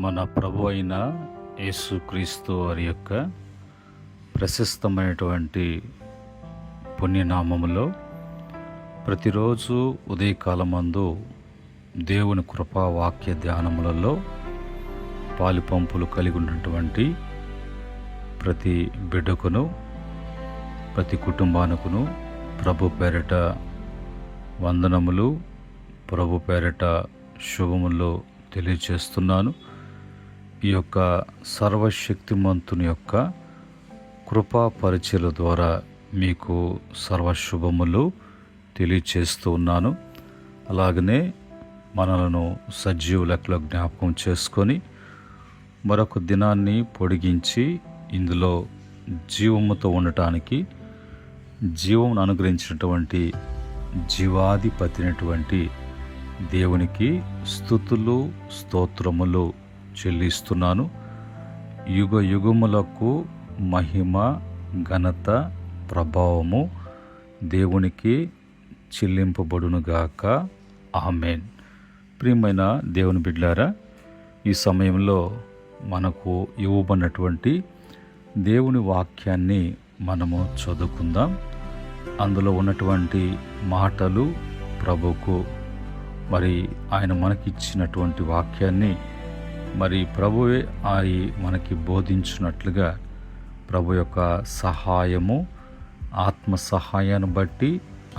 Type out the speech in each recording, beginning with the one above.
మన ప్రభు అయిన యేసుక్రీస్తు వారి యొక్క ప్రశస్తమైనటువంటి పుణ్యనామములో ప్రతిరోజు ఉదయకాలమందు దేవుని కృపా వాక్య ధ్యానములలో పాలుపంపులు కలిగి ఉన్నటువంటి ప్రతి బిడ్డకును ప్రతి కుటుంబానికును ప్రభు పేరట వందనములు, ప్రభు పేరట శుభములు తెలియచేస్తున్నాను. ఈ యొక్క సర్వశక్తిమంతుని యొక్క కృపా పరిచయల ద్వారా మీకు సర్వశుభములు తెలియచేస్తూ ఉన్నాను. అలాగనే మనలను సజీవ లెక్కలో జ్ఞాపకం చేసుకొని మరొక దినాన్ని పొడిగించి ఇందులో జీవముతో ఉండటానికి జీవం అనుగ్రహించినటువంటి జీవాధిపతినటువంటి దేవునికి స్తుతులు స్తోత్రములు చెల్లిస్తున్నాను. యుగ యుగములకు మహిమ ఘనత ప్రభావము దేవునికి చెల్లింపబడునుగాక. ఆమేన్. ప్రియమైన దేవుని బిడ్డలారా, ఈ సమయంలో మనకు ఇవ్వబడినటువంటి దేవుని వాక్యాన్ని మనము చదువుకుందాం. అందులో ఉన్నటువంటి మాటలు ప్రభుకు మరి ఆయన మనకిచ్చినటువంటి వాక్యాన్ని మరి ప్రభువే మనకి బోధించినట్లుగా ప్రభు యొక్క సహాయము, ఆత్మ సహాయాన్ని బట్టి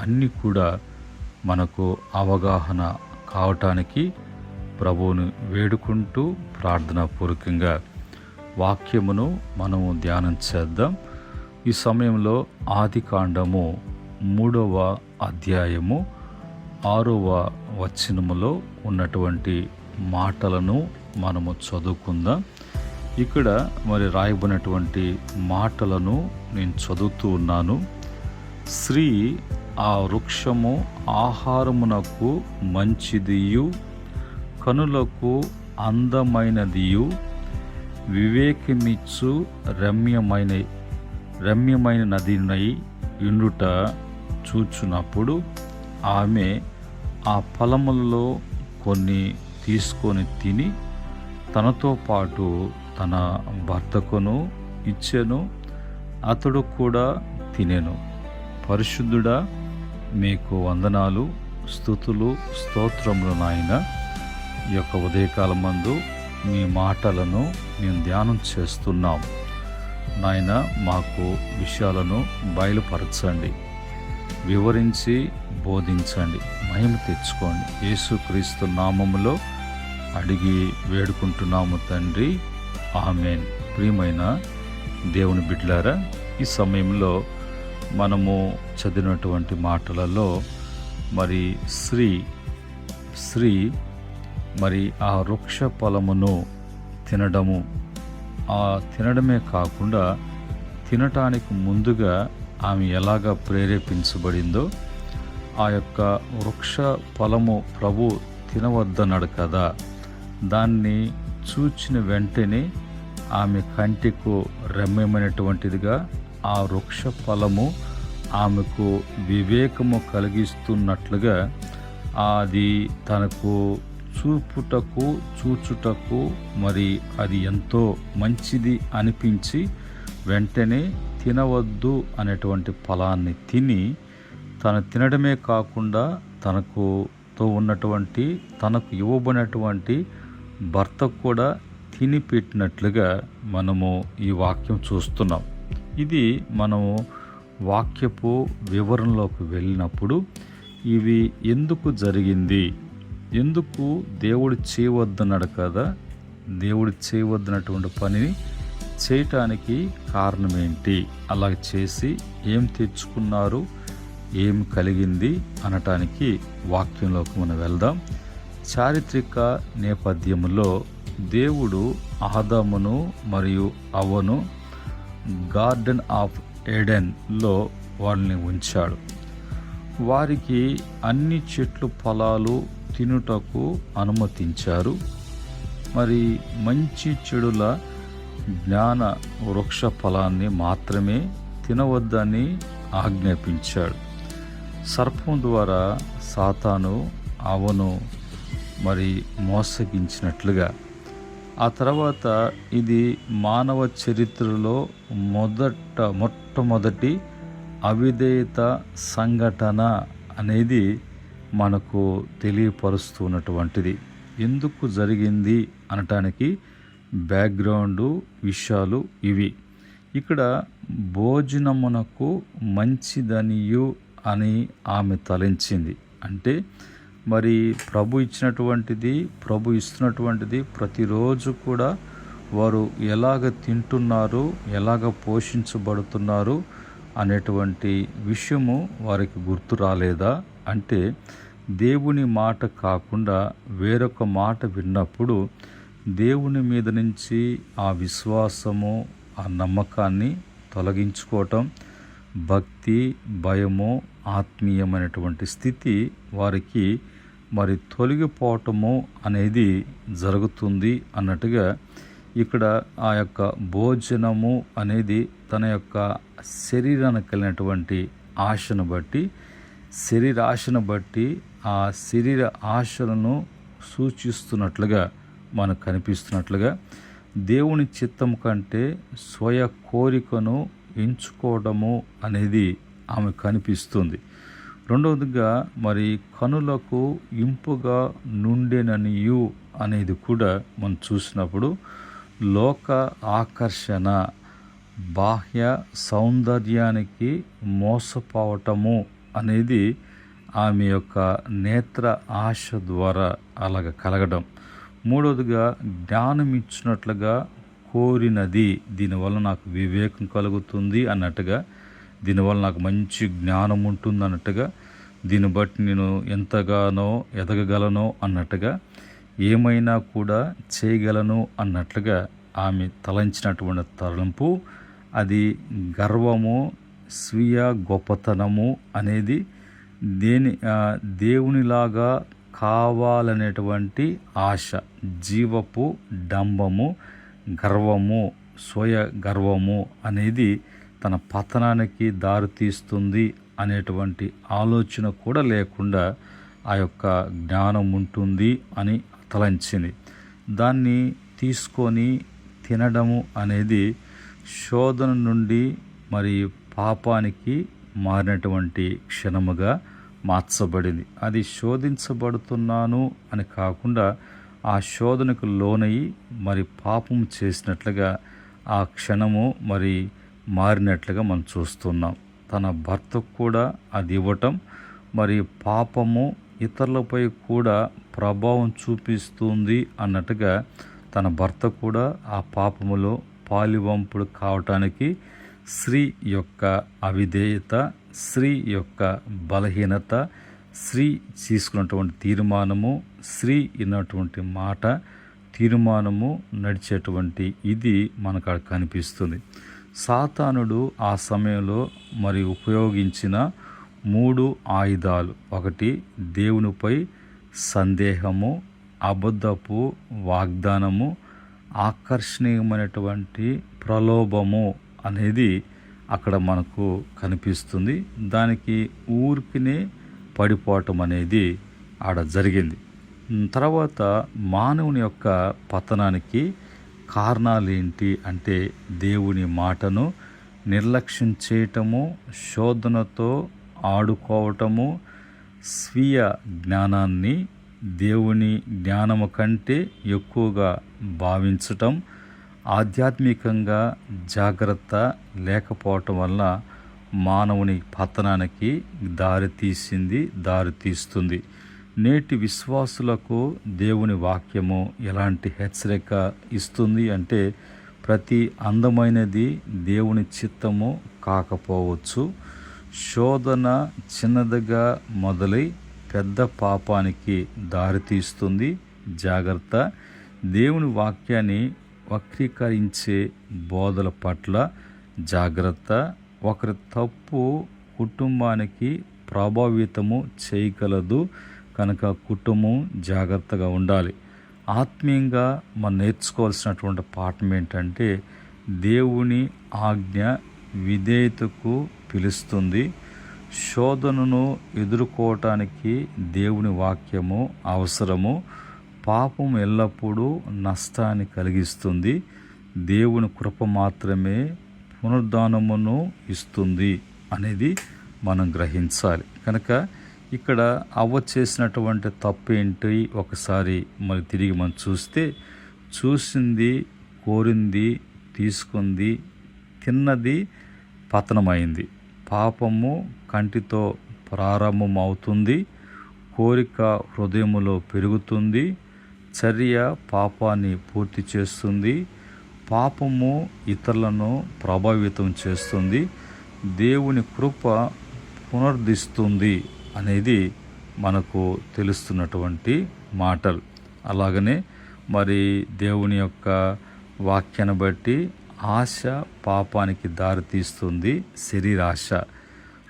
అన్నీ కూడా మనకు అవగాహన కావటానికి ప్రభువును వేడుకుంటూ ప్రార్థనాపూర్వకంగా వాక్యమును మనము ధ్యానం చేద్దాం. ఈ సమయంలో ఆదికాండము 3వ అధ్యాయము 6వ వచనములో ఉన్నటువంటి మాటలను మనము చదువుకుందాం. ఇక్కడ మరి రాయబడినటువంటి మాటలను నేను చదువుతూ ఉన్నాను. స్త్రీ ఆ వృక్షము ఆహారమునకు మంచిదియు కనులకు అందమైనదియు వివేకమిచ్చు రమ్యమైన నదినై ఇండుట చూచున్నప్పుడు ఆమె ఆ ఫలములలో కొన్ని తీసుకొని తిని తనతో పాటు తన భర్తకును ఇచ్చెను. అతడు కూడా తినెను. పరిశుద్ధుడా, మీకు వందనాలు, స్తుతులు, స్తోత్రములు నాయన. ఈ యొక్క ఉదయకాలమందు మీ మాటలను మేము ధ్యానం చేస్తున్నాం నాయన. మాకు విషయాలను బయలుపరచండి, వివరించి బోధించండి, మహిమ తెచ్చుకోండి. యేసుక్రీస్తు నామములో అడిగి వేడుకుంటున్నాము తండ్రి, ఆమేన్. ప్రియమైన దేవుని బిడ్డలారా, ఈ సమయంలో మనము చదివినటువంటి మాటలలో మరి స్త్రీ మరి ఆ వృక్ష ఫలమును తినడమే కాకుండా తినటానికి ముందుగా ఆమె ఎలాగా ప్రేరేపించబడిందో, ఆ యొక్క వృక్ష ఫలము ప్రభు తినవద్దన్నాడు కదా, దాన్ని చూచిన వెంటనే ఆమె కంటికు రమ్యమైనటువంటిదిగా ఆ వృక్ష ఫలము ఆమెకు వివేకము కలిగిస్తున్నట్లుగా అది తనకు చూచుటకు మరి అది ఎంతో మంచిది అనిపించి వెంటనే తినవద్దు అనేటువంటి ఫలాన్ని తిని తను తినడమే కాకుండా తనకు ఇవ్వబడినటువంటి భర్తకు కూడా తిని పెట్టినట్లుగా మనము ఈ వాక్యం చూస్తున్నాం. ఇది మనము వాక్యపు వివరణలోకి వెళ్ళినప్పుడు ఇవి ఎందుకు జరిగింది, ఎందుకు దేవుడు చేయవద్దన్నాడు కదా, దేవుడు చేయవద్దన్నటువంటి పనిని చేయటానికి కారణం ఏంటి, అలా చేసి ఏం తెచ్చుకున్నారు, ఏం కలిగింది అనటానికి వాక్యంలోకి మనం వెళ్దాం. చారిత్రక నేపథ్యంలో దేవుడు ఆదామును మరియు అవ్వను గార్డెన్ ఆఫ్ ఏడెన్లో వాళ్ళని ఉంచాడు. వారికి అన్ని చెట్లు ఫలాలు తినుటకు అనుమతించారు. మరి మంచి చెడుల జ్ఞాన వృక్ష ఫలాన్ని మాత్రమే తినవద్దని ఆజ్ఞాపించాడు. సర్పం ద్వారా సాతాను అవ్వను మరి మోసగించినట్లుగా ఆ తర్వాత ఇది మానవ చరిత్రలో మొట్టమొదటి అవిధేయత సంఘటన అనేది మనకు తెలియపరుస్తున్నటువంటిది. ఎందుకు జరిగింది అనటానికి బ్యాక్గ్రౌండు విషయాలు ఇవి. ఇక్కడ భోజనమునకు మంచిదనియు అని ఆమె తలంచింది. అంటే మరి ప్రభు ఇస్తున్నటువంటిది ప్రతిరోజు కూడా వారు ఎలాగ తింటున్నారు, ఎలాగ పోషించబడుతున్నారు అనేటువంటి విషయము వారికి గుర్తు రాలేదా? అంటే దేవుని మాట కాకుండా వేరొక మాట విన్నప్పుడు దేవుని మీద నుంచి ఆ విశ్వాసము, ఆ నమ్మకాన్ని తొలగించుకోవటం, భక్తి, భయము, ఆత్మీయమైనటువంటి స్థితి వారికి మరి తొలగిపోవటము అనేది జరుగుతుంది అన్నట్టుగా ఇక్కడ ఆ యొక్క భోజనము అనేది తన యొక్క శరీరానికి కలిగినటువంటి ఆశను బట్టి, శరీరాశను బట్టి ఆ శరీర ఆశలను సూచిస్తున్నట్లుగా మనకు కనిపిస్తున్నట్లుగా దేవుని చిత్తం కంటే స్వయ కోరికను ఎంచుకోవడము అనేది ఆమె కనిపిస్తుంది. రెండవదిగా మరి కనులకు ఇంపుగా నుండెననియు అనేది కూడా మనం చూసినప్పుడు లోక ఆకర్షణ, బాహ్య సౌందర్యానికి మోసపోవటము అనేది ఆమె యొక్క నేత్ర ఆశ ద్వారా అలాగ కలగడం. మూడవదిగా జ్ఞానం ఇచ్చినట్లుగా కోరినది, దీనివల్ల నాకు వివేకం కలుగుతుంది అన్నట్టుగా, దీనివల్ల నాకు మంచి జ్ఞానం ఉంటుంది అన్నట్టుగా, దీన్ని బట్టి నేను ఎంతగానో ఎదగగలను అన్నట్టుగా, ఏమైనా కూడా చేయగలను అన్నట్లుగా ఆమె తలంచినటువంటి తలంపు అది గర్వము, స్వీయ గొప్పతనము అనేది దేవునిలాగా కావాలనేటువంటి ఆశ, జీవపు డంబము, గర్వము, స్వయ గర్వము అనేది తన పతనానికి దారితీస్తుంది అనేటువంటి ఆలోచన కూడా లేకుండా ఆ యొక్క జ్ఞానం ఉంటుంది అని తలంచింది. దాన్ని తీసుకొని తినడము అనేది శోధన నుండి మరి పాపానికి మారినటువంటి క్షణముగా మార్చబడింది. అది శోధించబడుతున్నాను అని కాకుండా ఆ శోధనకు లోనయ్యి మరి పాపం చేసినట్లుగా ఆ క్షణము మరి మారినట్లుగా మనం చూస్తున్నాం. తన భర్తకు కూడా అది ఇవ్వటం, మరి పాపము ఇతరులపై కూడా ప్రభావం చూపిస్తుంది అన్నట్టుగా తన భర్త కూడా ఆ పాపములో పాలివంపుడు కావటానికి స్త్రీ యొక్క అవిధేయత, స్త్రీ యొక్క బలహీనత, స్త్రీ తీసుకున్నటువంటి తీర్మానము, స్త్రీ విన్నటువంటి మాట, తీర్మానము నడిచేటువంటి ఇది మనకు అక్కడ కనిపిస్తుంది. సాతానుడు ఆ సమయంలో మరి ఉపయోగించిన 3 ఆయుధాలు. ఒకటి దేవునిపై సందేహము, అబద్ధపు వాగ్దానము, ఆకర్షణీయమైనటువంటి ప్రలోభము అనేది అక్కడ మనకు కనిపిస్తుంది. దానికి ఊరికినే పడిపోవటం అనేది ఆడ జరిగింది. తర్వాత మానవుని యొక్క పతనానికి కారణాలు ఏంటి అంటే దేవుని మాటను నిర్లక్ష్యం చేయటము, శోధనతో ఆడుకోవటము, స్వీయ జ్ఞానాన్ని దేవుని జ్ఞానము కంటే ఎక్కువగా భావించటం, ఆధ్యాత్మికంగా జాగ్రత్త లేకపోవటం వల్ల మానవుని పతనానికి దారితీస్తుంది. నేటి విశ్వాసులకు దేవుని వాక్యము ఎలాంటి హెచ్చరిక ఇస్తుంది అంటే ప్రతి అందమైనది దేవుని చిత్తము కాకపోవచ్చు. శోధన చిన్నదిగా మొదలై పెద్ద పాపానికి దారితీస్తుంది. జాగ్రత్త. దేవుని వాక్యాన్ని వక్రీకరించే బోధల పట్ల జాగ్రత్త. ఒకరి తప్పు కుటుంబానికి ప్రభావితము చేయగలదు కనుక కుటుంబం జాగ్రత్తగా ఉండాలి. ఆత్మీయంగా మనం నేర్చుకోవాల్సినటువంటి పాఠం ఏంటంటే దేవుని ఆజ్ఞ విధేయతకు పిలుస్తుంది. శోధనను ఎదుర్కోవటానికి దేవుని వాక్యము అవసరము. పాపం ఎల్లప్పుడూ నష్టాన్ని కలిగిస్తుంది. దేవుని కృప మాత్రమే పునరుద్ధానమును ఇస్తుంది అనేది మనం గ్రహించాలి. కనుక ఇక్కడ అవ్వ చేసినటువంటి తప్పు ఏంటి ఒకసారి మరి తిరిగి మనం చూస్తే, చూసింది, కోరింది, తీసుకుంది, తిన్నది పతనమైంది. పాపము కంటితో ప్రారంభమవుతుంది, కోరిక హృదయములో పెరుగుతుంది, చర్య పాపాన్ని పూర్తి చేస్తుంది, పాపము ఇతరులను ప్రభావితం చేస్తుంది, దేవుని కృప పునరుద్ధరిస్తుంది అనేది మనకు తెలుస్తున్నటువంటి మాటలు. అలాగనే మరి దేవుని యొక్క వాక్యాన్ని బట్టి ఆశ పాపానికి దారితీస్తుంది, శరీరాశ.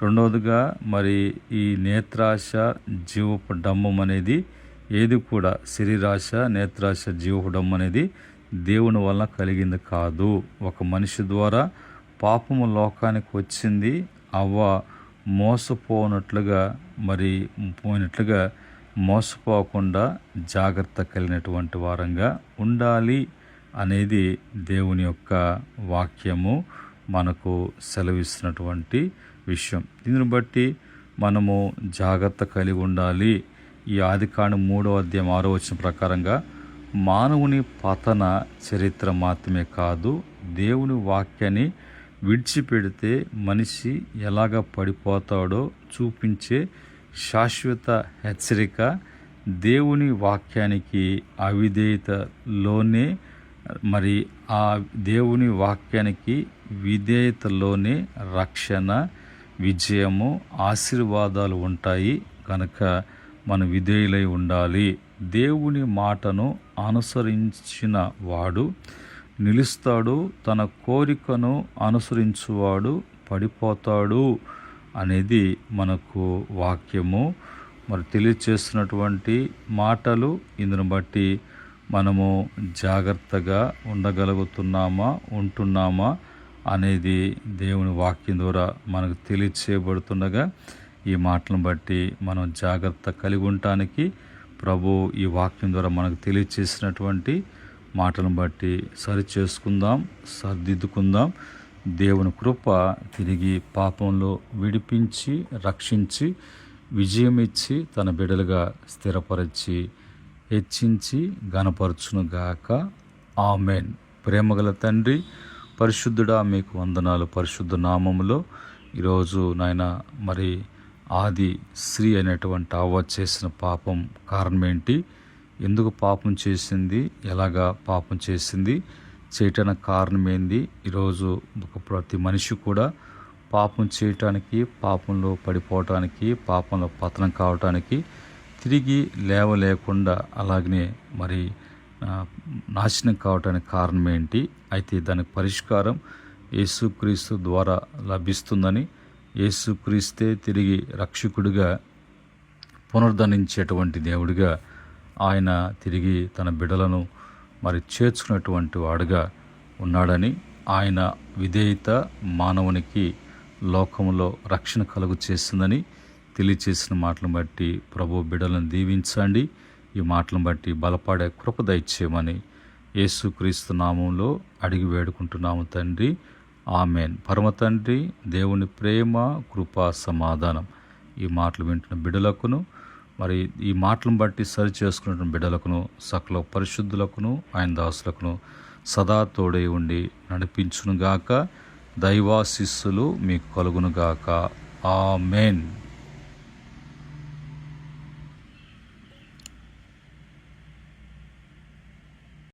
రెండవదిగా మరి ఈ నేత్రాశ, జీవపు డంబం అనేది ఏది కూడా, శరీరాశ, నేత్రాశ, జీవపు డంబం అనేది దేవుని వలన కలిగింది కాదు. ఒక మనిషి ద్వారా పాపము లోకానికి వచ్చింది. అవ్వ పోయినట్లుగా మోసపోకుండా జాగ్రత్త కలిగినటువంటి వారంగా ఉండాలి అనేది దేవుని యొక్క వాక్యము మనకు సెలవిస్తున్నటువంటి విషయం. దీనిని బట్టి మనము జాగ్రత్త కలిగి ఉండాలి. ఈ ఆదికాండం 3వ అధ్యాయం 6వ వచనం ప్రకారంగా మానవుని పతన చరిత్ర మాత్రమే కాదు, దేవుని వాక్యాన్ని విడిచిపెడితే మనిషి ఎలాగ పడిపోతాడో చూపించే శాశ్వత హెచ్చరిక. దేవుని వాక్యానికి అవిధేయతలోనే మరి ఆ దేవుని వాక్యానికి విధేయతలోనే రక్షణ, విజయము, ఆశీర్వాదాలు ఉంటాయి. కనుక మనం విధేయులై ఉండాలి. దేవుని మాటను అనుసరించిన వాడు నిలుస్తాడు, తన కోరికను అనుసరించువాడు పడిపోతాడు అనేది మనకు వాక్యము మరి తెలియచేస్తున్నటువంటి మాటలు. ఇందును బట్టి మనము జాగ్రత్తగా ఉంటున్నామా అనేది దేవుని వాక్యం ద్వారా మనకు తెలియచేయబడుతుండగా, ఈ మాటలను బట్టి మనం జాగ్రత్త కలిగి ఉండటానికి ప్రభు ఈ వాక్యం ద్వారా మనకు తెలియచేసినటువంటి మాటలను బట్టి సరిచేసుకుందాం, సరిదిద్దుకుందాం. దేవుని కృప తిరిగి పాపంలో విడిపించి, రక్షించి, విజయమిచ్చి, తన బిడ్డలుగా స్థిరపరిచి, హెచ్చించి గణపరచునుగాక. ఆమెన్. ప్రేమగల తండ్రి, పరిశుద్ధుడా మీకు వందనాలు. పరిశుద్ధ నామములో ఈరోజు నాయన మరి ఆది స్త్రీ అయినటువంటి అవ్వ చేసిన పాపం కారణం ఏంటి, ఎందుకు పాపం చేసింది, ఎలాగా పాపం చేసింది, చేయటానికి కారణం ఏంది. ఈరోజు ప్రతి మనిషి కూడా పాపం చేయటానికి, పాపంలో పడిపోవటానికి, పాపంలో పతనం కావటానికి, తిరిగి లేవలేకుండా అలాగనే మరి నాశనం కావటానికి కారణం ఏంటి, అయితే దానికి పరిష్కారం యేసుక్రీస్తు ద్వారా లభిస్తుందని, యేసుక్రీస్తే తిరిగి రక్షకుడిగా పునరుద్ధరించేటువంటి దేవుడిగా ఆయన తిరిగి తన బిడ్డలను మరి చేర్చుకున్నటువంటి వాడుగా ఉన్నాడని, ఆయన విధేయత మానవునికి లోకంలో రక్షణ కలుగు చేస్తుందని తెలియచేసిన మాటలను బట్టి ప్రభు బిడ్డలను దీవించండి. ఈ మాటలను బట్టి బలపడే కృప దయచేయమని యేసుక్రీస్తు నామంలో అడిగి వేడుకుంటున్నాము తండ్రి. ఆమెన్. పరమ తండ్రి దేవుని ప్రేమ, కృప, సమాధానం ఈ మాటలు వింటున్న బిడ్డలకును, మరి ఈ మాటలను బట్టి సరి చేసుకున్న బిడ్డలకును, సకల పరిశుద్ధులకును, ఆయన దాసులకును సదా తోడై ఉండి నడిపించునుగాక. దైవాశిస్సులు మీకు కలుగునుగాక. ఆమెన్.